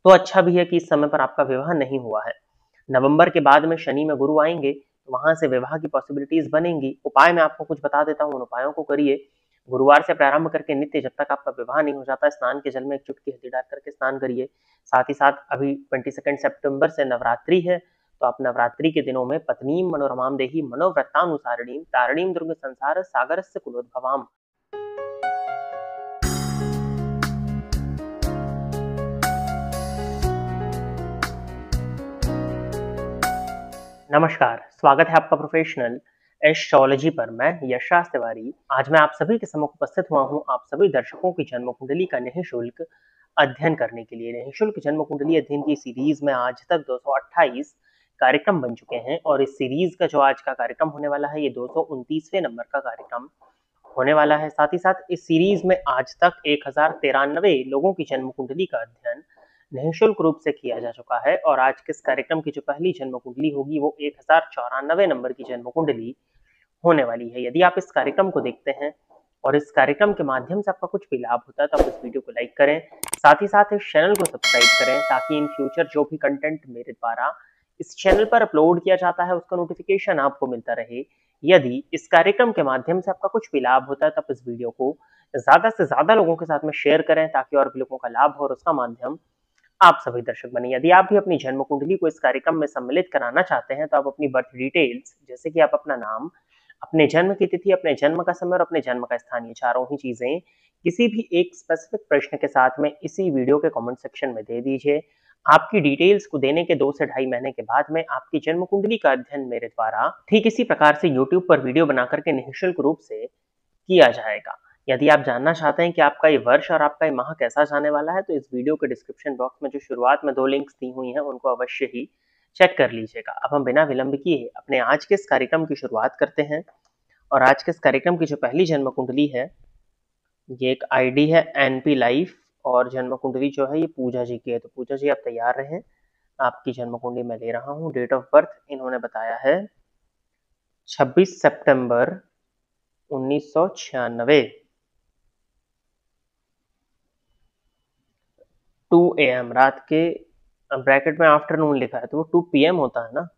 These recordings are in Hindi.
तो अच्छा भी है कि इस समय पर आपका विवाह नहीं हुआ है। नवंबर के बाद में शनि में गुरु आएंगे, तो वहां से विवाह की पॉसिबिलिटीज बनेंगी। उपाय मैं आपको कुछ बता देता हूँ, उन उपायों को करिए। गुरुवार से प्रारंभ करके नित्य जब तक आपका विवाह नहीं हो जाता, स्नान के जल में एक चुटकी हल्दी डाल करके स्नान करिए। साथ ही साथ अभी 22 सितंबर से नवरात्रि है, तो आप नवरात्रि के दिनों में पत्नी मनोरमाम देही मनोव्रतानुसारिणीम तारिणीम दुर्ग संसार सागर से कुलोद्भवाम। नमस्कार, स्वागत है आपका प्रोफेशनल एस्ट्रोलॉजी पर। मैं यशराज तिवारी। आज मैं आप सभी के सम्मुख उपस्थित हुआ हूं आप सभी दर्शकों की जन्म कुंडली का निःशुल्क अध्ययन करने के लिए। निःशुल्क जन्म कुंडली अध्ययन की सीरीज में आज तक 228 कार्यक्रम बन चुके हैं, और इस सीरीज का जो आज का कार्यक्रम होने वाला है, ये 229वें नंबर का कार्यक्रम होने वाला है। साथ ही साथ इस सीरीज में आज तक 1093 लोगों की जन्म कुंडली का अध्ययन निःशुल्क रूप से किया जा चुका है, और आज के इस कार्यक्रम की जो पहली जन्म कुंडली होगी वो 1094 नंबर की जन्म कुंडली होने वाली है। यदि आप इस कार्यक्रम को देखते हैं और इस कार्यक्रम के माध्यम से आपका कुछ भी लाभ होता है, तो आप इस वीडियो को लाइक करें, साथ ही साथ इस चैनल को सब्सक्राइब करें, ताकि इन फ्यूचर जो भी कंटेंट मेरे द्वारा इस चैनल पर अपलोड किया जाता है उसका नोटिफिकेशन आपको मिलता रहे। यदि इस कार्यक्रम के माध्यम से आपका कुछ भी लाभ होता है, तो आप इस वीडियो को ज्यादा से ज्यादा लोगों के साथ में शेयर करें, ताकि और भी लोगों का लाभ हो और उसका माध्यम आप सभी दर्शक बने। यदि आप भी अपनी जन्म कुंडली को इस कार्यक्रम में सम्मिलित कराना चाहते हैं, तो आप अपनी बर्थ डिटेल्स, जैसे कि आप अपना नाम, अपने जन्म की तिथि, अपने जन्म का समय और अपने जन्म का स्थान, ये चारों ही चीजें किसी भी एक स्पेसिफिक प्रश्न के साथ में इसी वीडियो के कमेंट सेक्शन में दे दीजिए। आपकी डिटेल्स को देने के 2 से ढाई महीने के बाद में आपकी जन्म कुंडली का अध्ययन मेरे द्वारा ठीक इसी प्रकार से यूट्यूब पर वीडियो बना करके निःशुल्क रूप से किया जाएगा। यदि आप जानना चाहते हैं कि आपका ये वर्ष और आपका ये माह कैसा जाने वाला है, तो इस वीडियो के डिस्क्रिप्शन बॉक्स में जो शुरुआत में 2 लिंक्स दी हुई हैं, उनको अवश्य ही चेक कर लीजिएगा। अब हम बिना विलंब किए अपने आज के इस कार्यक्रम की शुरुआत करते हैं। और आज के इस कार्यक्रम की जो पहली जन्म कुंडली है, ये एक आईडी है एनपी लाइफ, और जन्म कुंडली जो है ये पूजा जी की है। तो पूजा जी, आप तैयार रहें, आपकी जन्म कुंडली मैं ले रहा हूँ। डेट ऑफ बर्थ इन्होंने बताया है 26 सितंबर 1996, 2 AM रात के, ब्रैकेट में आफ्टरनून लिखा है तो वो 2 PM होता है ना।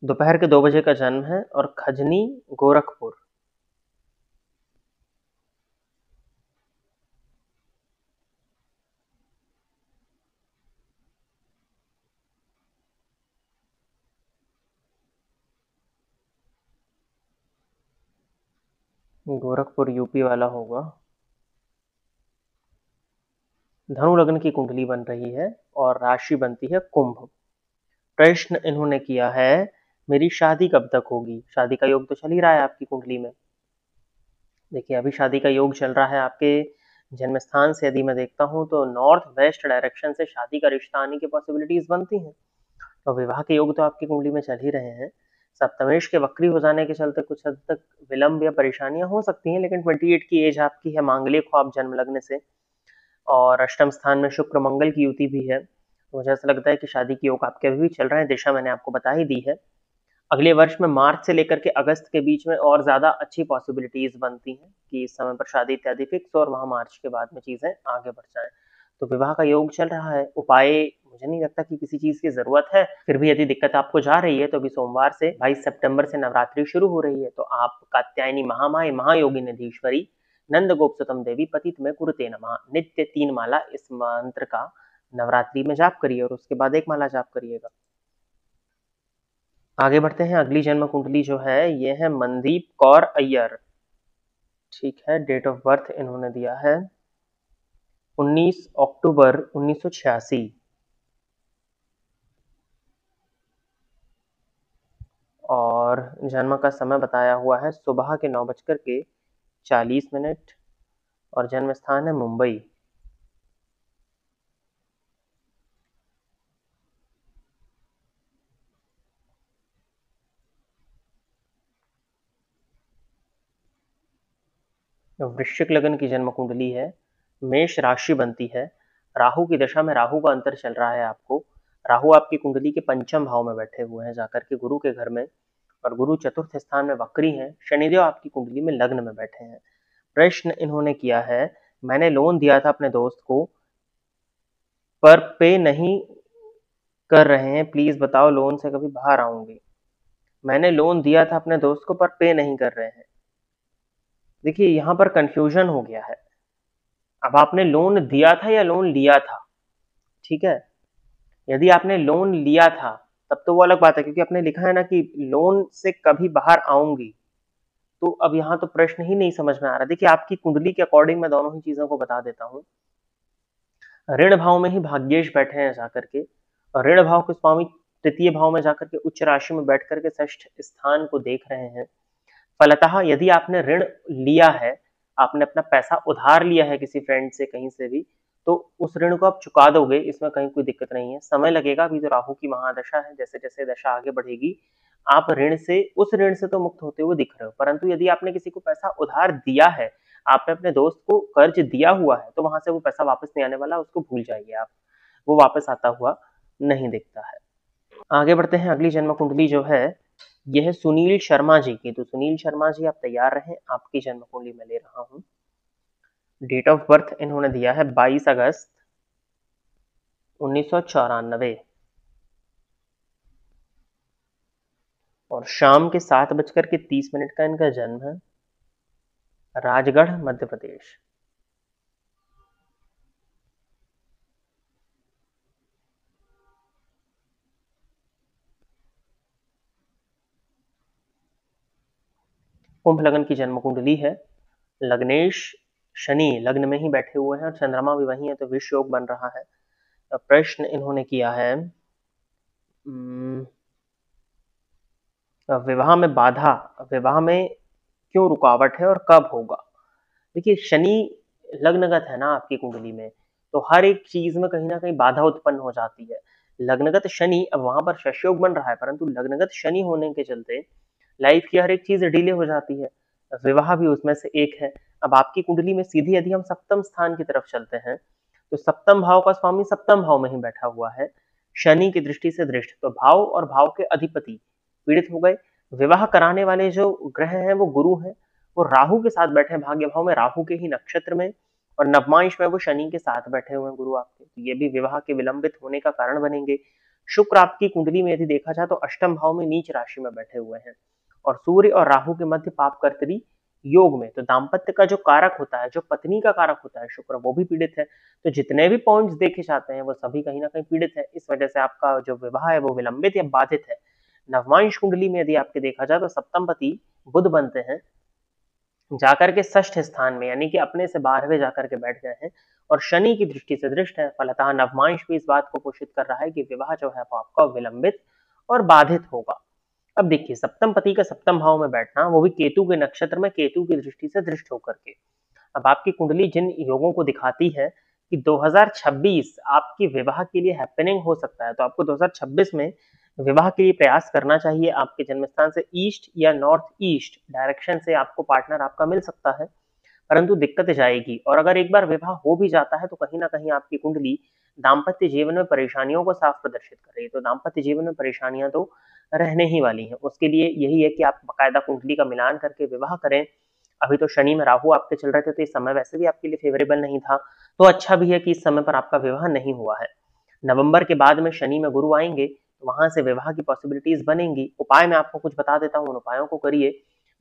दोपहर के 2 बजे का जन्म है, और खजनी गोरखपुर। गोरखपुर यूपी वाला होगा। धनु लग्न की कुंडली बन रही है और राशि बनती है कुंभ। प्रश्न इन्होंने किया है, मेरी शादी कब तक होगी। शादी का योग तो चल ही रहा है आपकी कुंडली में। देखिए, अभी शादी का योग चल रहा है आपके जन्म स्थान से। यदि मैं देखता हूं तो नॉर्थ वेस्ट डायरेक्शन से शादी का रिश्ता आने की पॉसिबिलिटीज बनती हैं। तो विवाह के योग तो आपकी कुंडली में चल ही रहे हैं। सप्तमेश के वक्री हो जाने के चलते कुछ हद तक विलंब या परेशानियां हो सकती हैं, लेकिन 28 की एज आपकी है, मांगलिक हो आप जन्म लगने से, और अष्टम स्थान में शुक्र मंगल की युति भी है। तो मुझे ऐसा लगता है कि शादी के योग आपके अभी भी चल रहे हैं। दिशा मैंने आपको बता ही दी है। अगले वर्ष में मार्च से लेकर के अगस्त के बीच में और ज्यादा अच्छी पॉसिबिलिटीज बनती हैं कि इस समय पर शादी इत्यादि फिक्स हो, और वहां मार्च के बाद में चीजें आगे बढ़ जाएं। तो विवाह का योग चल रहा है। उपाय मुझे नहीं लगता कि किसी चीज की जरूरत है। फिर भी यदि दिक्कत आपको जा रही है, तो अभी सोमवार से 22 सितंबर से नवरात्रि शुरू हो रही है, तो आप कात्यायनी महामाय महायोगी निधीश्वरी नंद गोपसुतम देवी पतित में कुरुते नमः नित्य 3 माला इस मंत्र का नवरात्रि में जाप करिए, और उसके बाद 1 माला जाप करिएगा। आगे बढ़ते हैं। अगली जन्म कुंडली जो है ये है मनदीप कौर अय्यर। ठीक है, डेट ऑफ बर्थ इन्होंने दिया है 19 अक्टूबर 1986, और जन्म का समय बताया हुआ है सुबह के 9:40, और जन्म स्थान है मुंबई। वृश्चिक लग्न की जन्म कुंडली है। मेष राशि बनती है। राहु की दशा में राहु का अंतर चल रहा है आपको। राहु आपकी कुंडली के पंचम भाव में बैठे हुए हैं जाकर के गुरु के घर में, और गुरु चतुर्थ स्थान में वक्री हैं। शनिदेव आपकी कुंडली में लग्न में बैठे हैं। प्रश्न इन्होंने किया है, मैंने लोन दिया था अपने दोस्त को पर पे नहीं कर रहे हैं, प्लीज बताओ, लोन से कभी बाहर आऊंगी। मैंने लोन दिया था अपने दोस्त को, पर पे नहीं कर रहे हैं। देखिए यहाँ पर कंफ्यूजन हो गया है। अब आपने लोन दिया था या लोन लिया था, ठीक है। यदि आपने लोन लिया था तब तो वो अलग बात है, क्योंकि आपने लिखा है ना कि लोन से कभी बाहर आऊंगी। तो अब यहाँ तो प्रश्न ही नहीं समझ में आ रहा। देखिए आपकी कुंडली के अकॉर्डिंग मैं दोनों ही चीजों को बता देता हूँ। ऋण भाव में ही भाग्येश बैठे हैं जाकर के, और ऋण भाव के स्वामी तृतीय भाव में जाकर के उच्च राशि में बैठ करके षष्ठ स्थान को देख रहे हैं। फलतः यदि आपने ऋण लिया है, आपने अपना पैसा उधार लिया है किसी फ्रेंड से कहीं से भी, तो उस ऋण को आप चुका दोगे, इसमें कहीं कोई दिक्कत नहीं है। समय लगेगा, अभी तो राहु की महादशा है, जैसे जैसे दशा आगे बढ़ेगी आप ऋण से, उस ऋण से तो मुक्त होते हुए दिख रहे हो। परंतु यदि आपने किसी को पैसा उधार दिया है, आपने अपने दोस्त को कर्ज दिया हुआ है, तो वहां से वो पैसा वापस नहीं आने वाला, उसको भूल जाइए आप, वो वापस आता हुआ नहीं दिखता है। आगे बढ़ते हैं। अगली जन्म कुंडली जो है यह है सुनील शर्मा जी की। तो सुनील शर्मा जी आप तैयार रहें, आपकी जन्म कुंडली में ले रहा हूं। डेट ऑफ बर्थ इन्होंने दिया है 22 अगस्त 1994, और शाम के 7:30 का इनका जन्म है, राजगढ़ मध्य प्रदेश। कुंभ लग्न की जन्म कुंडली है। लग्नेश शनि लग्न में ही बैठे हुए हैं और चंद्रमा भी वही है, तो विष योग बन रहा है। प्रश्न इन्होंने किया है विवाह में बाधा, विवाह में क्यों रुकावट है और कब होगा। देखिए शनि लग्नगत है ना आपकी कुंडली में, तो हर एक चीज में कहीं ना कहीं बाधा उत्पन्न हो जाती है। लग्नगत शनि, अब वहां पर शशयोग बन रहा है, परंतु लग्नगत शनि होने के चलते लाइफ की हर एक चीज डिले हो जाती है। विवाह भी उसमें से एक है। अब आपकी कुंडली में सीधी यदि हम सप्तम स्थान की तरफ चलते हैं, तो सप्तम भाव का स्वामी सप्तम भाव में ही बैठा हुआ है, शनि की दृष्टि से दृष्ट, तो भाव और भाव के अधिपति पीड़ित हो गए। विवाह कराने वाले जो ग्रह हैं वो गुरु हैं, वो राहु के साथ बैठे हैं भाग्य भाव में, राहु के ही नक्षत्र में, और नवमांश में वो शनि के साथ बैठे हुए हैं गुरु आपके, तो ये भी विवाह के विलंबित होने का कारण बनेंगे। शुक्र आपकी कुंडली में यदि देखा जाए तो अष्टम भाव में नीच राशि में बैठे हुए हैं, और सूर्य और राहु के मध्य पाप कर्तरी योग में, तो दाम्पत्य का जो कारक होता है, जो पत्नी का कारक होता है शुक्र, वो भी पीड़ित है। तो जितने भी पॉइंट्स देखे जाते हैं वो सभी कहीं ना कहीं पीड़ित है। इस वजह से आपका जो विवाह है वो विलंबित या बाधित है। नवमांश कुंडली में यदि आपके देखा जाए तो सप्तम पति बुध बनते हैं जाकर के षष्ठ स्थान में, यानी कि अपने से 12वें जाकर के बैठ गए हैं, और शनि की दृष्टि से दृष्ट है। फलतः नवमांश भी इस बात को पोषित कर रहा है कि विवाह जो है वो आपका विलंबित और बाधित होगा। अब देखिए सप्तम पति का सप्तम भाव में बैठना, वो भी केतु के नक्षत्र में, केतु की दृष्टि से दृष्ट होकर के। अब आपकी कुंडली जिन योगों को दिखाती है कि 2026 आपकी विवाह के लिए हैपनिंग हो सकता है, तो आपको 2026 में विवाह के लिए प्रयास करना चाहिए। आपके जन्म स्थान से ईस्ट या नॉर्थ ईस्ट डायरेक्शन से आपको पार्टनर आपका मिल सकता है, परंतु दिक्कत जाएगी। और अगर एक बार विवाह हो भी जाता है तो कहीं ना कहीं आपकी कुंडली दाम्पत्य जीवन में परेशानियों को साफ प्रदर्शित कर रही है। तो दाम्पत्य जीवन में परेशानियां तो रहने ही वाली हैं। उसके लिए यही है कि आप बाकायदा कुंडली का मिलान करके विवाह करें। अभी तो शनि में राहु आपके चल रहे थे, तो इस समय वैसे भी आपके लिए फेवरेबल नहीं था, तो अच्छा भी है कि इस समय पर आपका विवाह नहीं हुआ है। नवंबर के बाद में शनि में गुरु आएंगे, तो वहां से विवाह की पॉसिबिलिटीज बनेंगी। उपाय मैं आपको कुछ बता देता हूँ, उन उपायों को करिए।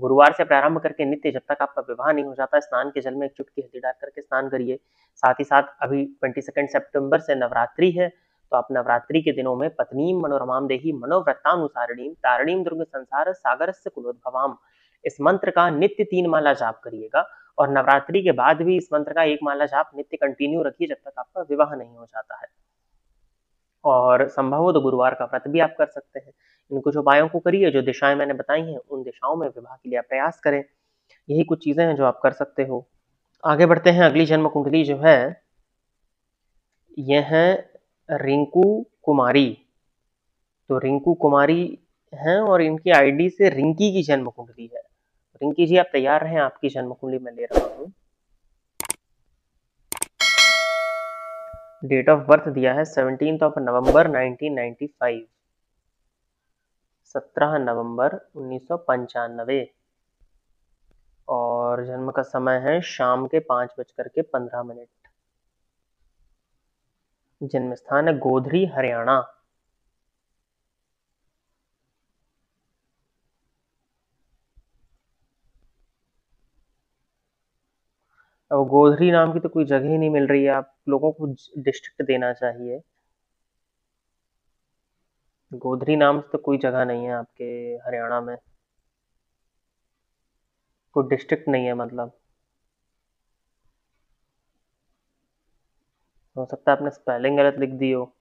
गुरुवार से प्रारंभ करके नित्य जब तक आपका विवाह नहीं हो जाता, स्नान के जल में एक चुटकी हल्दी डाल करके स्नान करिए। साथ ही साथ अभी 22 सितंबर से नवरात्रि है, तो आप नवरात्रि के दिनों में पत्नी मनोरमाम देही मनोव्रतानुसारिणीम तारिणीम दुर्ग संसार सागर से कुलोद्भवाम, इस मंत्र का नित्य 3 माला जाप करिएगा। और नवरात्रि के बाद भी इस मंत्र का 1 माला जाप नित्य कंटिन्यू रखिए जब तक आपका विवाह नहीं हो जाता है। और संभव हो तो गुरुवार का व्रत भी आप कर सकते हैं। इन कुछ उपायों को करिए, जो दिशाएं मैंने बताई हैं उन दिशाओं में विवाह के लिए आप प्रयास करें। यही कुछ चीजें हैं जो आप कर सकते हो। आगे बढ़ते हैं। अगली जन्म कुंडली जो है यह है रिंकू कुमारी। तो रिंकू कुमारी हैं और इनकी आईडी से रिंकी की जन्म कुंडली है। रिंकी जी आप तैयार रहें, आपकी जन्म कुंडली मैं ले रहा हूँ। डेट ऑफ बर्थ दिया है 17 नवंबर 1995, 17 नवंबर 1995, और जन्म का समय है शाम के 5:15। जन्म स्थान है गोधरी, हरियाणा। अब गोधरी नाम की तो कोई जगह ही नहीं मिल रही है, आप लोगों को डिस्ट्रिक्ट देना चाहिए। गोधरी नाम से तो कोई जगह नहीं है आपके हरियाणा में, कोई डिस्ट्रिक्ट नहीं है मतलब। हो सकता है आपने स्पेलिंग गलत लिख दी हो।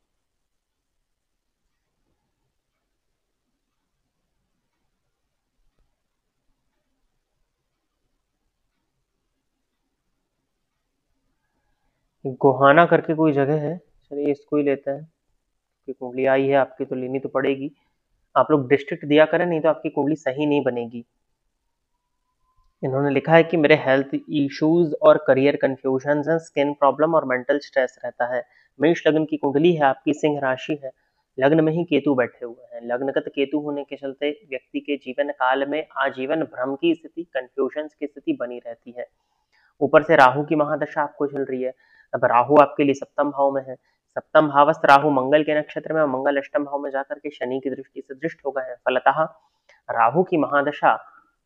गोहाना करके कोई जगह है, चलिए इसको ही लेते हैं कि कुंडली आई है आपकी तो लेनी तो पड़ेगी। आप लोग डिस्ट्रिक्ट दिया करें, नहीं तो आपकी कुंडली सही नहीं बनेगी। इन्होंने लिखा है कि मेरे हेल्थ इश्यूज और करियर कंफ्यूजन है, स्किन प्रॉब्लम और मेंटल स्ट्रेस रहता है। मेष लग्न की कुंडली है आपकी, सिंह राशि है, लग्न में ही केतु बैठे हुए हैं। लग्नगत केतु होने के चलते व्यक्ति के जीवन काल में आजीवन भ्रम की स्थिति, कंफ्यूजन की स्थिति बनी रहती है। ऊपर से राहु की महादशा आपको चल रही है। अब राहु आपके लिए सप्तम भाव में है। सप्तम भावस्थ राहु मंगल के नक्षत्र में, मंगल अष्टम भाव में जाकर के शनि की दृष्टि से दृष्ट हो गए हैं। फलतः राहु की महादशा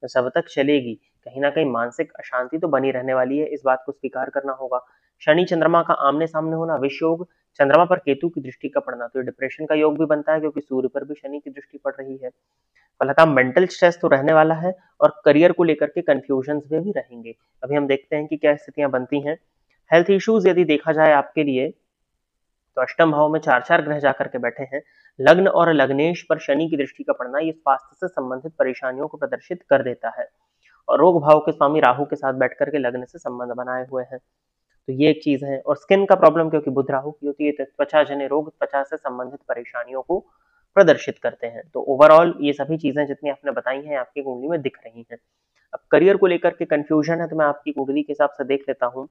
जब तक चलेगी, कहीं ना कहीं मानसिक अशांति तो बनी रहने वाली है, इस बात को स्वीकार करना होगा। शनि चंद्रमा का आमने सामने होना विष योग, चंद्रमा पर केतु की दृष्टि का पड़ना तो डिप्रेशन का योग भी बनता है, क्योंकि सूर्य पर भी शनि की दृष्टि पड़ रही है। फलतः मेंटल स्ट्रेस तो रहने वाला है और करियर को लेकर के कंफ्यूजन में भी रहेंगे। अभी हम देखते हैं कि क्या स्थितियां बनती हैं। हेल्थ इश्यूज यदि देखा जाए आपके लिए, तो अष्टम भाव में चार चार ग्रह जाकर के बैठे हैं। लग्न और लग्नेश पर शनि की दृष्टि का पड़ना ये स्वास्थ्य से संबंधित परेशानियों को प्रदर्शित कर देता है। और रोग भाव के स्वामी राहु के साथ बैठ करके लग्न से संबंध बनाए हुए हैं, तो ये एक चीज है। और स्किन का प्रॉब्लम क्योंकि बुध राहु की होती है, तो त्वचा जन्य रोग, त्वचा से संबंधित परेशानियों को प्रदर्शित करते हैं। तो ओवरऑल ये सभी चीजें जितनी आपने बताई हैं आपकी कुंडली में दिख रही हैं। अब करियर को लेकर के कंफ्यूजन है, तो मैं आपकी कुंडली के हिसाब से देख लेता हूँ।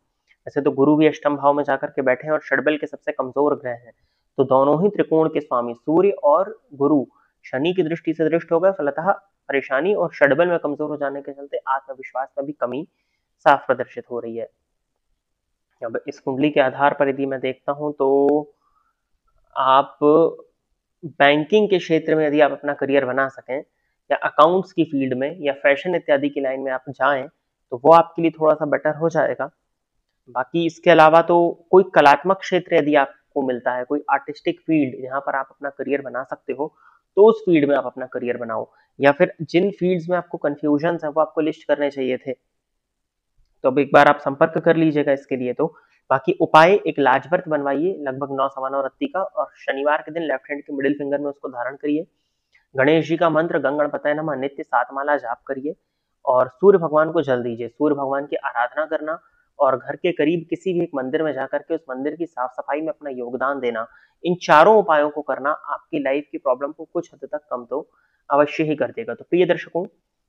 वैसे तो गुरु भी अष्टम भाव में जाकर के बैठे हैं और षड्बल के सबसे कमजोर ग्रह हैं, तो दोनों ही त्रिकोण के स्वामी सूर्य और गुरु शनि की दृष्टि से दृष्ट हो गए। फलतः परेशानी और षड्बल में कमजोर हो जाने के चलते आत्मविश्वास में भी कमी साफ प्रदर्शित हो रही है। अब इस कुंडली के आधार पर यदि मैं देखता हूं, तो आप बैंकिंग के क्षेत्र में यदि आप अपना करियर बना सकें, या अकाउंट्स की फील्ड में, या फैशन इत्यादि की लाइन में आप जाएं, तो वो आपके लिए थोड़ा सा बेटर हो जाएगा। बाकी इसके अलावा तो कोई कलात्मक क्षेत्र यदि आपको मिलता है, कोई आर्टिस्टिक फील्ड जहां पर आप अपना करियर बना सकते हो, तो उस फील्ड में आप अपना करियर बनाओ। या फिर जिन फील्ड्स में आपको कंफ्यूजन है वो आपको लिस्ट करने चाहिए थे, तो अब एक बार आप संपर्क कर लीजिएगा इसके लिए। तो बाकी उपाय, एक लाजवर्त बनवाइए लगभग 9 सवा 9 रत्ती का, और शनिवार के दिन लेफ्ट हैंड के मिडिल फिंगर में उसको धारण करिए। गणेश जी का मंत्र गंगणपतये नमः नित्य 7 माला जाप करिए, और सूर्य भगवान को जल दीजिए। सूर्य भगवान की आराधना करना और घर के करीब किसी भी एक मंदिर में जाकर के उस मंदिर की साफ सफाई में अपना योगदान देना, इन चारों उपायों को करना आपकी लाइफ की प्रॉब्लम को कुछ हद तक कम तो अवश्य ही कर देगा। तो प्रिय दर्शकों,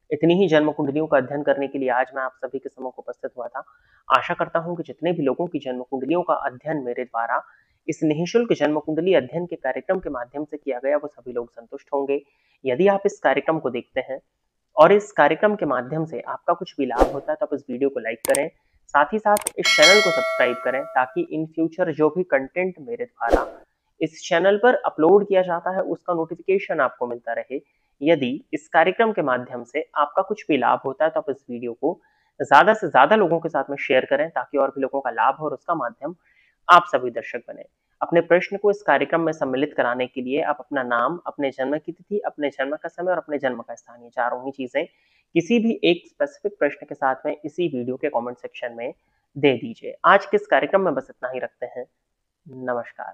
इतनी ही जन्म कुंडलियों का अध्ययन करने के लिए आज मैं आप सभी के सम्मुख उपस्थित हुआ था। आशा करता हूं कि जितने भी लोगों की जन्म कुंडलियों का अध्ययन मेरे द्वारा इस निःशुल्क जन्म कुंडली अध्ययन के कार्यक्रम के माध्यम से किया गया, वो सभी लोग संतुष्ट होंगे। यदि आप इस कार्यक्रम को देखते हैं और इस कार्यक्रम के माध्यम से आपका कुछ भी लाभ होता है, तो आप इस वीडियो को लाइक करें, साथ ही साथ इस चैनल को सब्सक्राइब करें, ताकि इन फ्यूचर जो भी कंटेंट मेरे द्वारा इस चैनल पर अपलोड किया जाता है उसका नोटिफिकेशन आपको मिलता रहे। यदि इस कार्यक्रम के माध्यम से आपका कुछ भी लाभ होता है, तो आप इस वीडियो को ज्यादा से ज्यादा लोगों के साथ में शेयर करें, ताकि और भी लोगों का लाभ हो और उसका माध्यम आप सभी दर्शक बने। अपने प्रश्न को इस कार्यक्रम में सम्मिलित कराने के लिए आप अपना नाम, अपने जन्म की तिथि, अपने जन्म का समय और अपने जन्म का स्थान, ये चारों ही चीजें किसी भी एक स्पेसिफिक प्रश्न के साथ में इसी वीडियो के कमेंट सेक्शन में दे दीजिए। आज के इस कार्यक्रम में बस इतना ही रखते हैं। नमस्कार।